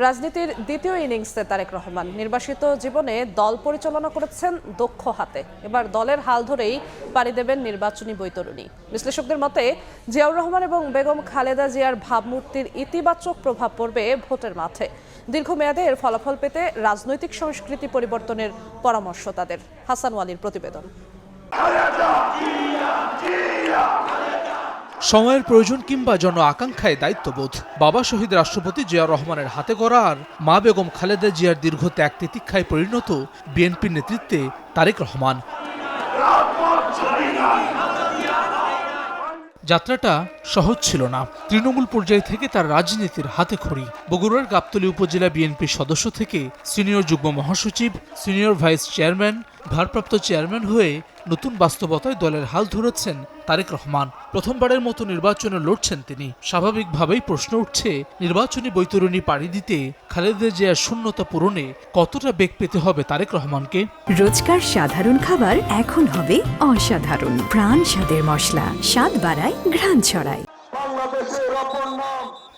রাজনীতির দ্বিতীয় ইনিংসে তারেক রহমান নির্বাসিত জীবনে দল পরিচালনা করেছেন দক্ষ হাতে। এবার দলের হাল ধরেই পাড়ি দেবেন নির্বাচনী বৈতরণী। বিশ্লেষকদের মতে জিয়াউর রহমান এবং বেগম খালেদা জিয়ার ভাবমূর্তির ইতিবাচক প্রভাব পড়বে ভোটের মাঠে। দীর্ঘমেয়াদে এর ফলাফল পেতে রাজনৈতিক সংস্কৃতি পরিবর্তনের পরামর্শ তাদের। হাসান ওয়ালির প্রতিবেদন। সময়ের প্রয়োজন কিংবা জন আকাঙ্ক্ষায় দায়িত্ববোধ, বাবা শহীদ রাষ্ট্রপতি জিয়াউর রহমানের হাতে গড়া আর মা বেগম খালেদা জিয়ার দীর্ঘ ত্যাগ তিতিক্ষায় পরিণত বিএনপির নেতৃত্বে তারেক রহমান। যাত্রাটা সহজ ছিল না। তৃণমূল পর্যায় থেকে তার রাজনীতির হাতে খড়ি। বগুড়ার গাবতলী উপজেলা বিএনপির সদস্য থেকে সিনিয়র যুগ্ম মহাসচিব, সিনিয়র ভাইস চেয়ারম্যান, ভারপ্রাপ্ত চেয়ারম্যান হয়ে নতুন বাস্তবতায় দলের হাল ধরেছেন তারেক রহমান। প্রথমবারের মতো নির্বাচনে লড়ছেন তিনি। স্বাভাবিকভাবেই প্রশ্ন উঠছে, নির্বাচনী বৈতরণী পাড়ি দিতে খালেদা জিয়ার শূন্যতা পূরণে কতটা বেগ পেতে হবে তারেক রহমানকে? রোজকার সাধারণ খাবার এখন হবে অসাধারণ। প্রাণ স্বাদের মশলা, স্বাদ বাড়ায়, ঘ্রাণ ছড়ায়।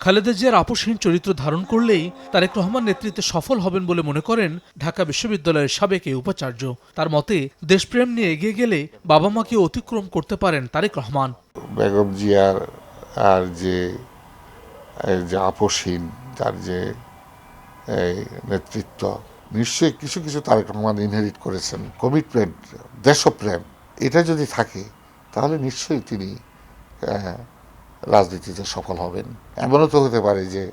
খালেদা জিয়ার আপোষহীন চরিত্র ধারণ করলেই তারেক রহমান নেতৃত্বে সফল হবেন বলে মনে করেন ঢাকা বিশ্ববিদ্যালয়ের সাবেক এই উপাচার্য। তার মতে দেশপ্রেম নিয়ে এগিয়ে গেলে বাবা মাকে অতিক্রম করতে পারেন তারেক রহমান। বেগম জিয়ার আর যে আপোষহীন, তার যে নেতৃত্ব, নিশ্চয়ই কিছু কিছু তারেক রহমান ইনহেরিট করেছেন। কমিটমেন্ট, দেশপ্রেম, এটা যদি থাকে তাহলে নিশ্চয়ই তিনি রাজনীতিতে সফল হবেন। এমনও তো হতে পারে যে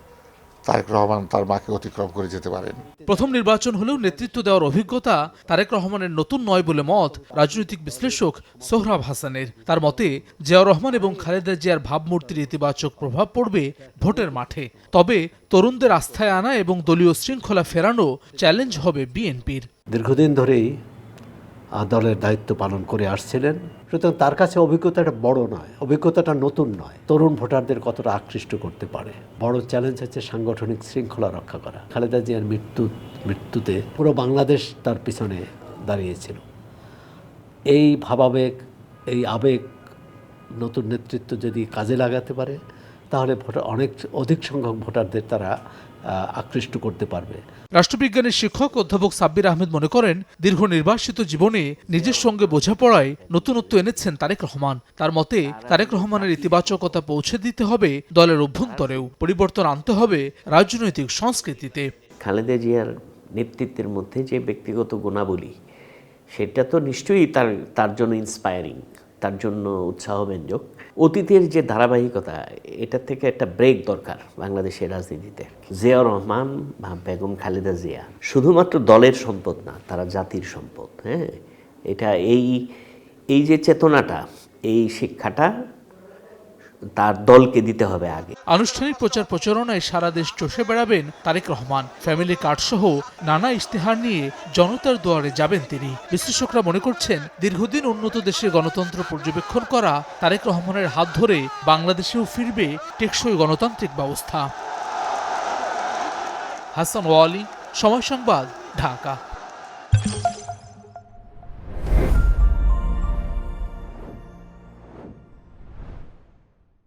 তারেক রহমান তার মাকে অতিক্রম করে যেতে পারেন। প্রথম নির্বাচন হলেও নেতৃত্ব দেওয়ার অভিজ্ঞতা তারেক রহমানের নতুন নয় বলে মত রাজনৈতিক বিশ্লেষক সোহরাব হাসানের। তার মতে জিয়াউর রহমান এবং খালেদা জিয়ার ভাবমূর্তির ইতিবাচক প্রভাব পড়বে ভোটের মাঠে। তবে তরুণদের আস্থায় আনা এবং দলীয় শৃঙ্খলা ফেরানো চ্যালেঞ্জ হবে বিএনপির। দীর্ঘদিন ধরেই দলের দায়িত্ব পালন করে আসছিলেন, সুতরাং তার কাছে অভিজ্ঞতাটা বড় নয়, অভিজ্ঞতাটা নতুন নয়। তরুণ ভোটারদের কতটা আকৃষ্ট করতে পারে। বড় চ্যালেঞ্জ হচ্ছে সাংগঠনিক শৃঙ্খলা রক্ষা করা। খালেদা জিয়ার মৃত্যুতে পুরো বাংলাদেশ তার পিছনে দাঁড়িয়েছিল। এই ভাবাবেগ, এই আবেগ নতুন নেতৃত্ব যদি কাজে লাগাতে পারে তাহলে অধিক সংখ্যক ভোটারদের তারা আকৃষ্ট করতে পারবে। রাষ্ট্রবিজ্ঞানের শিক্ষক অধ্যাপক সাব্বির আহমেদ মনে করেন, দীর্ঘ নির্বাসিত জীবনে নিজের সঙ্গে বোঝাপড়ায় নতুনত্ব এনেছেন তারেক রহমান। তার মতে তারেক রহমানের ইতিবাচকতা পৌঁছে দিতে হবে দলের অভ্যন্তরেও, পরিবর্তন আনতে হবে রাজনৈতিক সংস্কৃতিতে। খালেদা জিয়ার নেতৃত্বের মধ্যে যে ব্যক্তিগত গুণাবলী, সেটা তো নিশ্চয়ই তার জন্য ইন্সপায়ারিং, তার জন্য উৎসাহব্যঞ্জক। অতীতের যে ধারাবাহিকতা, এটা থেকে একটা ব্রেক দরকার বাংলাদেশের রাজনীতিতে। জিয়াউর রহমান বা বেগম খালেদা জিয়া শুধুমাত্র দলের সম্পদ না, তারা জাতির সম্পদ। হ্যাঁ, এটা এই যে চেতনাটা, এই শিক্ষাটা তার দলকে দিতে হবে আগে। আনুষ্ঠানিক প্রচার প্রচারণায় সারা দেশ চষে বেড়াবেন তারেক রহমান। ফ্যামিলি কার্ড সহ নানা ইশতেহার নিয়ে জনতার দুয়ারে যাবেন তিনি। বিশ্লেষকরা মনে করছেন, দীর্ঘদিন উন্নত দেশের গণতন্ত্র পর্যবেক্ষণ করা তারেক রহমানের হাত ধরে বাংলাদেশেও ফিরবে টেকসই গণতান্ত্রিক ব্যবস্থা। হাসান ওয়ালি, সময় সংবাদ, ঢাকা।